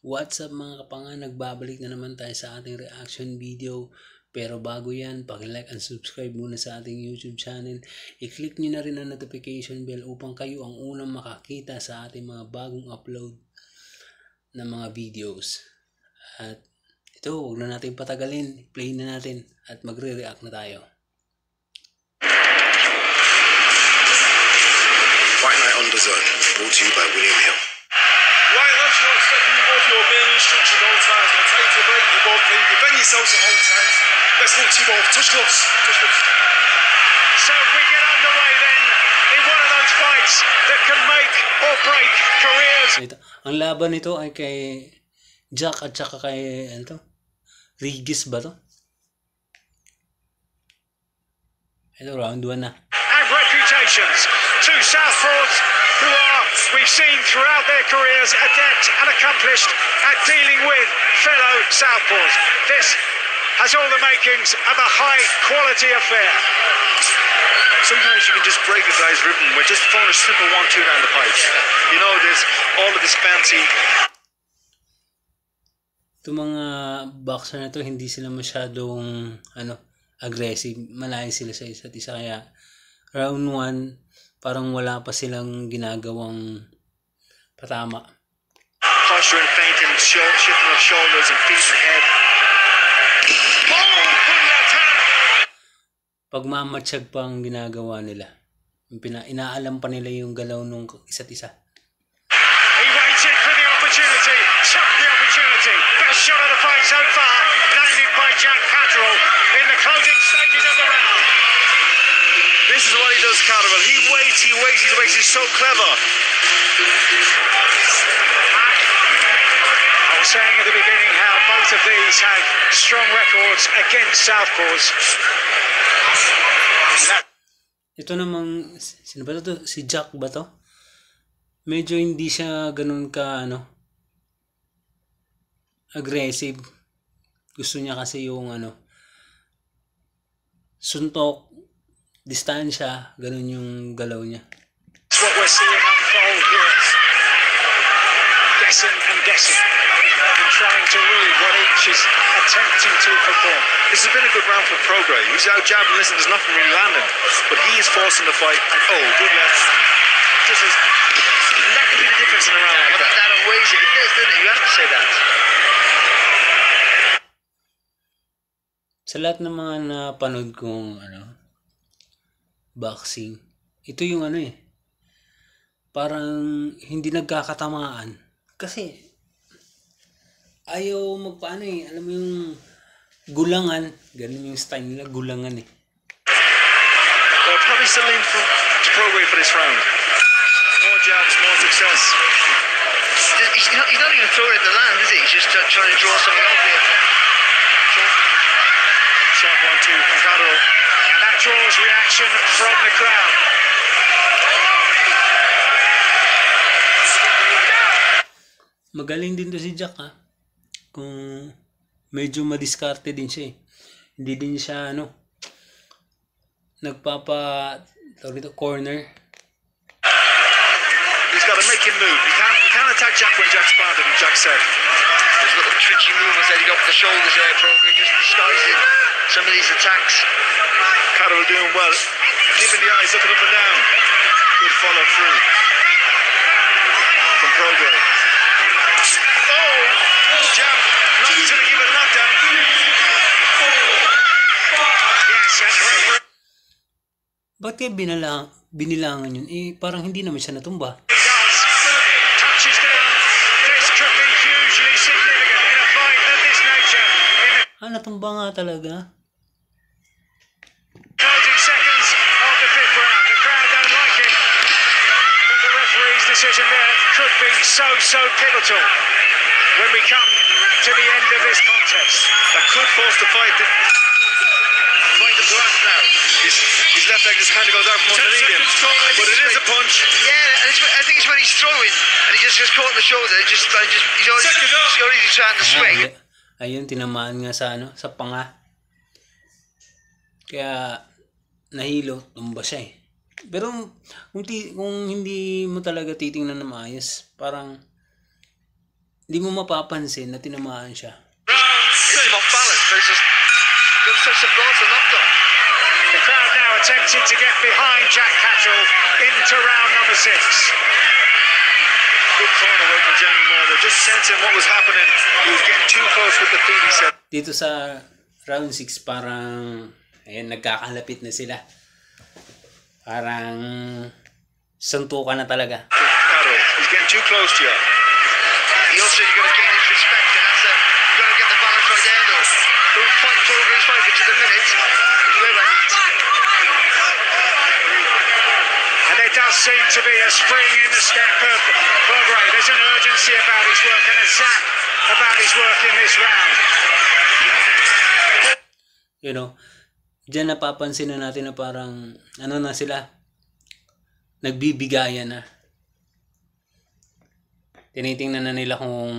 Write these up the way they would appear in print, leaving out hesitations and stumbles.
What's up mga kapanga, nagbabalik na naman tayo sa ating reaction video. Pero bago yan, paki-like and subscribe muna sa ating YouTube channel. I-click nyo na rin ang notification bell upang kayo ang unang makakita sa ating mga bagong upload na mga videos. At ito, huwag na natin patagalin, play na natin at magre-react na tayo. Fight Night on Dessert, brought to you by William Hill. Right, once you're expecting you both your beer instruction all times. I'll take a break, you both clean. Defend yourselves at all times. Best luck to you both. Touch gloves. Touch gloves. So we get underway then in one of those fights that can make or break careers. Ito, ang laban nito ay kay Jack at saka kay Regis ba to? Ito, round 1 na. And reputations. Two southpaws who are, we've seen throughout their careers, adept and accomplished at dealing with fellow southpaws. This has all the makings of a high quality affair. Sometimes you can just break a guy's rhythm with just throwing a simple 1-2 down the pipe. You know, there's all of this fancy. Itong mga boxer na to, hindi sila masyadong aggressive. Malayo sila sa isa't isa. Kaya round 1, parang wala pa silang ginagawang patama. Posture and feinting, shifting of shoulders and feet and head. Pagmamatsyag pa ang ginagawa nila. Inaalam pa nila yung galaw ng isa't isa. He waited for the opportunity, took the opportunity. Best shot of the fight so far, landed by Jack Catterall in the closing stages of the round. This is what he does, Catterall. He waits. He's so clever. I was saying at the beginning how both of these have strong records against southpaws. Ito namang, sino ba to? Si Jack ba to? Medyo hindi siya ganun ka, aggressive. Gusto niya kasi yung, suntok, distansya, ganun yung galaw niya. That's what we're seeing unfold here. Guessing, and trying to read what each is attempting to perform. This has been a good round for Prograis. He's out jabbing, listen, there's nothing really landing. But he is forcing the fight. And good left hand. And that can be the difference in a round like that. That outweighs it. It does, doesn't it? You have to say that. Sa lahat ng mga napanood kong boxing, ito yung parang hindi nagkakatamaan. Kasi ayaw magpaano alam mo yung gulangan, ganun yung style nila, gulangan They'll probably still lean to Prograis for this round. More jabs, more success. He's not even throwing at the land, is he? He's just trying to draw something out there. Sharp 1-2 from Catterall. And that draws reaction from the crowd. Magaling din to si Jack kung medyo madiskarte din siya Hindi din siya corner. He's got to make him move. He can't attack Jack when Jack's planted, and Jack said. There's little twitchy movements that he got with the shoulders there, Prograis, just disguising some of these attacks. Catterall doing well. Giving the eyes, looking up and down. Good follow through from Prograis. Oh! Jab. Not going to give it a knockdown. Yes, and the referee. Ba't kaya binilangan yun? Parang hindi naman siya natumba. He does. Touches down. This could be hugely significant in a fight of this nature. Natumba nga talaga. Closing seconds of the fifth round. The crowd don't like it. But the referee's decision there could be so pivotal when we come to the end of this contest. That could force the fight to act now. His left leg just kind of goes out from underneath him. But it is a punch. Yeah, and I think it's when he's throwing and he just gets caught in the shoulder. He's already trying to swing. Ayun, tinamaan nga sa panga. Kaya nahilo, tumba siya Pero kung hindi mo talaga titingnan na maayos, parang Hindi mo mapapansin na tinamaan siya. It's him off balance, but it's just good touch the floor to knocked on. The crowd now attempting to get behind Jack Catterall into round number 6. Good call away from Jeremy Moore. They're just sensing what was happening. He was getting too close with the feet, he said. Dito sa round 6 parang ayan, nagkakalapit na sila. Parang suntukan na talaga. Catterall, he's getting too close to you. He also, you've got to gain his respect, and that's it. You've got to get the balance right there, though. Don't fight Progray's fight, which is a minute. He's way right. And there does seem to be a spring in the step of Progray. There's an urgency about his work and a zap about his work in this round. You know, diyan napapansin na natin na parang ano na sila, nagbibigayan na. Tinitingnan na nila kung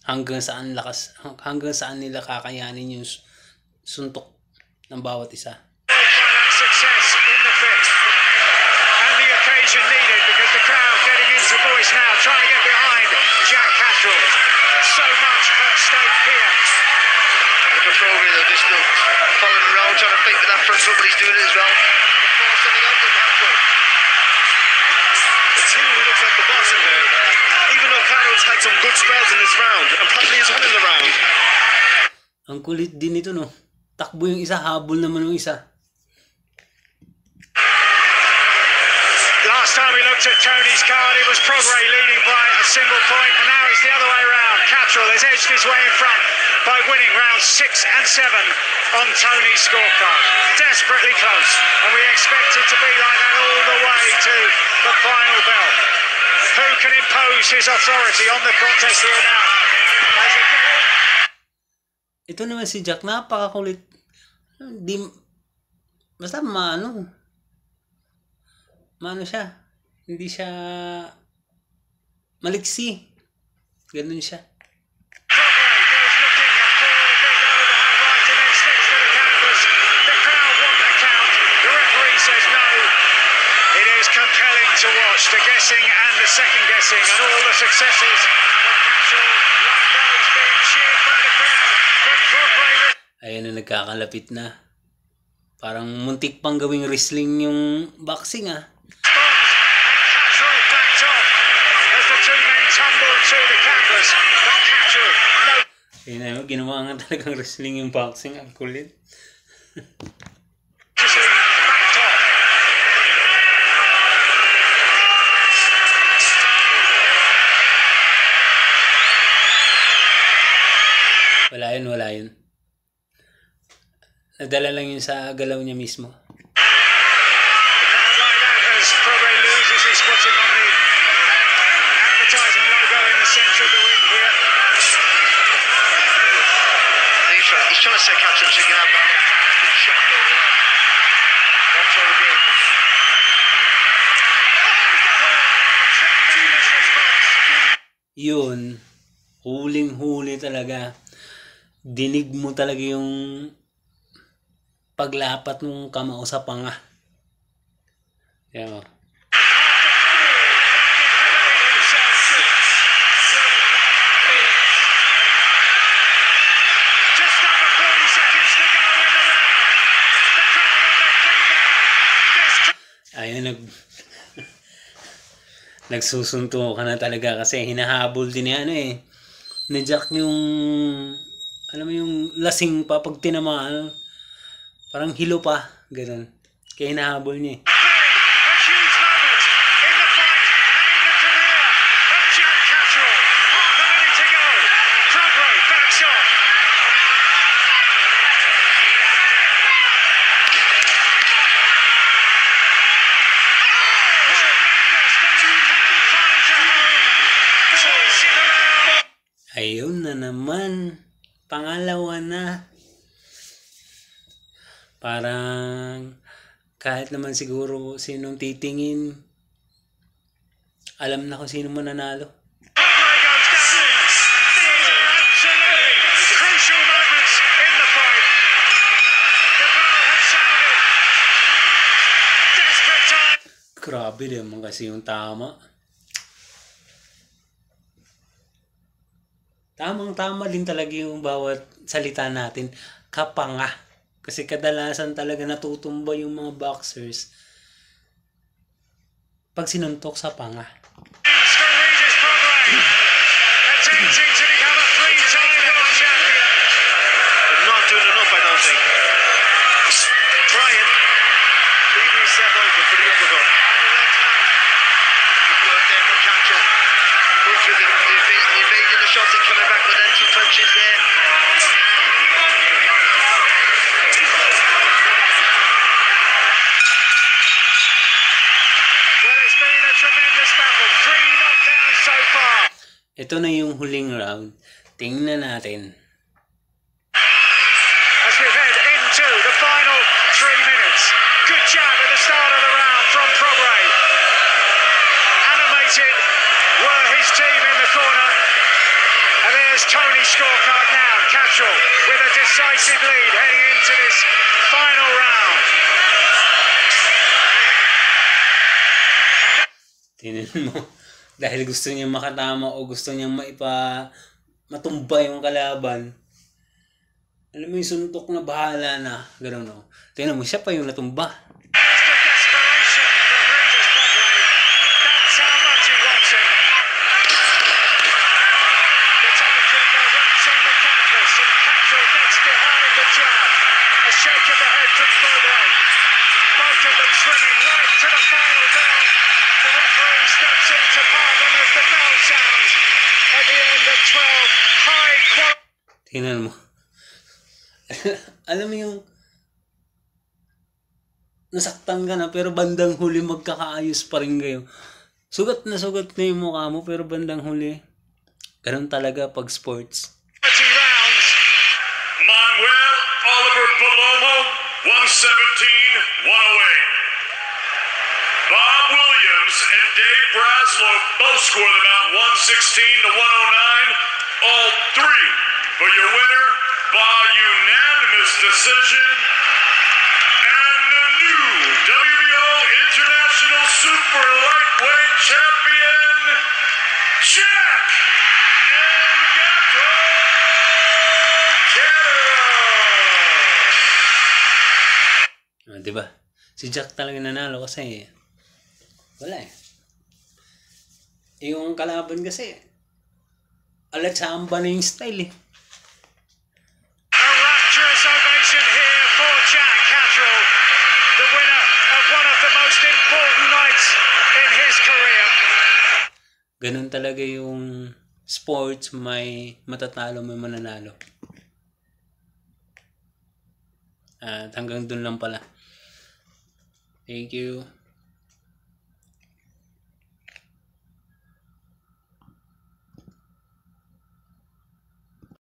hanggang saan nila kakayanin yung suntok ng bawat isa. Success in the fifth. And the occasion needed because the crowd getting into voice now, trying to get behind Jack Catterall. So much at stake here. Look at Progray, though, just following around, trying to think with that front foot, but he's doing it as well. Force something out of Catterall. It's him who looks like the boss in there. Even though Catterall's had some good spells in this round, and probably is winning the round. Ang kulit din ito, no? Takbo yung isa, habol naman yung isa. Last time we looked at Tony's card, it was Progray leading by a single point, and now it's the other way around. Catterall has edged his way in front by winning rounds 6 and 7 on Tony's scorecard. Desperately close, and we expect it to be like that all the way to the final bell. Who can impose his authority on the contest here now? As again... Ito naman si Jack, napakakulit. Basta maano siya. Hindi siya maliksi. Ganun siya. Progray goes looking for a big overhand right and then slips to the canvas. The crowd want a count. The referee says no. It is compelling to watch the guessing and the second guessing and all the successes of Catterall, like those being cheered by the crowd. But Progray... Ayan na, nagkakalapit na. Parang muntik pang gawing wrestling yung boxing, ah. And Catterall backed off as the two men tumbled to the canvas. But Catterall, no. Ayun na, ginawa nga talagang wrestling yung boxing. Ang kulit. Backed off. Wala yun. Nadala lang yun sa galaw niya mismo. As Progray loses his footing on the advertising logo in the centre of the ring here. He's trying to set Catterall so he can have that good shot though, yeah. That's what he did. Tremendous response. Yun, huling-huli talaga. Dinig mo talaga yung paglapat ng kamao sa panga. Yan o. Just over 40 seconds to go in the round. The crowd on their feet now. Ayun, nagsusunto ka na talaga kasi hinahabol din ni ni Jack yung, alam mo yung lasing pa pag tinamaan, parang hilo pa, ganun. Kaya hinahabol niya eh. A huge moment in the fight and in the career of Jack Catterall. Half a minute to go. Progray backs off. Tremendous. Finds a home. Twice in a round. Ayun na naman. Pangalawa na. Parang kahit naman siguro sinong titingin, alam na kung sino mananalo. Progray goes down. These are absolutely crucial moments in the fight. The bell has sounded. Desperate time. Grabe naman kasi yung tama. Tamang-tama din talaga yung bawat salita natin. Kapanga. Kasi kadalasan talaga natutumba yung mga boxers pag sinuntok sa panga. For Regis Prograis, attempting to become a three-time world champion. But not doing enough, I don't think. Trying. Leaving himself open for the uppercut. On the left hand. Good work there from Cantrell. Both with evading the shots and coming back with them 2 punches there. Well, it's been a tremendous battle. 3 knockdowns so far. Ito na yung huling round. Tingnan natin. As we head into the final 3 minutes. Good jab at the start of the round from Prograis. Animated were his team in the corner. And there's Tony's scorecard now. Cantrell with a decisive lead heading into this final round. Tingnan mo. Dahil gusto niya makatama o gusto niya matumba yung kalaban. Alam mo yung suntok na bahala na. Ganun o. Tingnan mo, siya pa yung natumba. There's the desperation from Regis Prograis. That's how much he wants it. The timekeeper raps on the canvas and Cantrell gets behind the jab. A shake of the head from Prograis. Both of them swinging right to the final bell. The referee steps in to part them as the bell sounds at the end of 12 high quality. Tingnan mo. Alam mo yung nasaktan ka na pero bandang huli magkakaayos pa rin kayo. Sugat na yung mukha mo pero bandang huli. Ganun talaga pag sports. Rounds. Manuel Oliver Palomo, 117-108. Bob Williams and Dave Braslow both scored the bout 116-109. All 3 for your winner by unanimous decision. And the new WBO International Super Lightweight Champion, Jack Elgato Canelo. Diba? Si Jack talaga nanalo kasi wala eh. Yung kalaban kasi alatsamba na yung style eh. A rapturous ovation here for Jack Cantrell, the winner of one of the most important nights in his career. Ganun talaga yung sports, may matatalo, may mananalo. At hanggang dun lang pala. Thank you.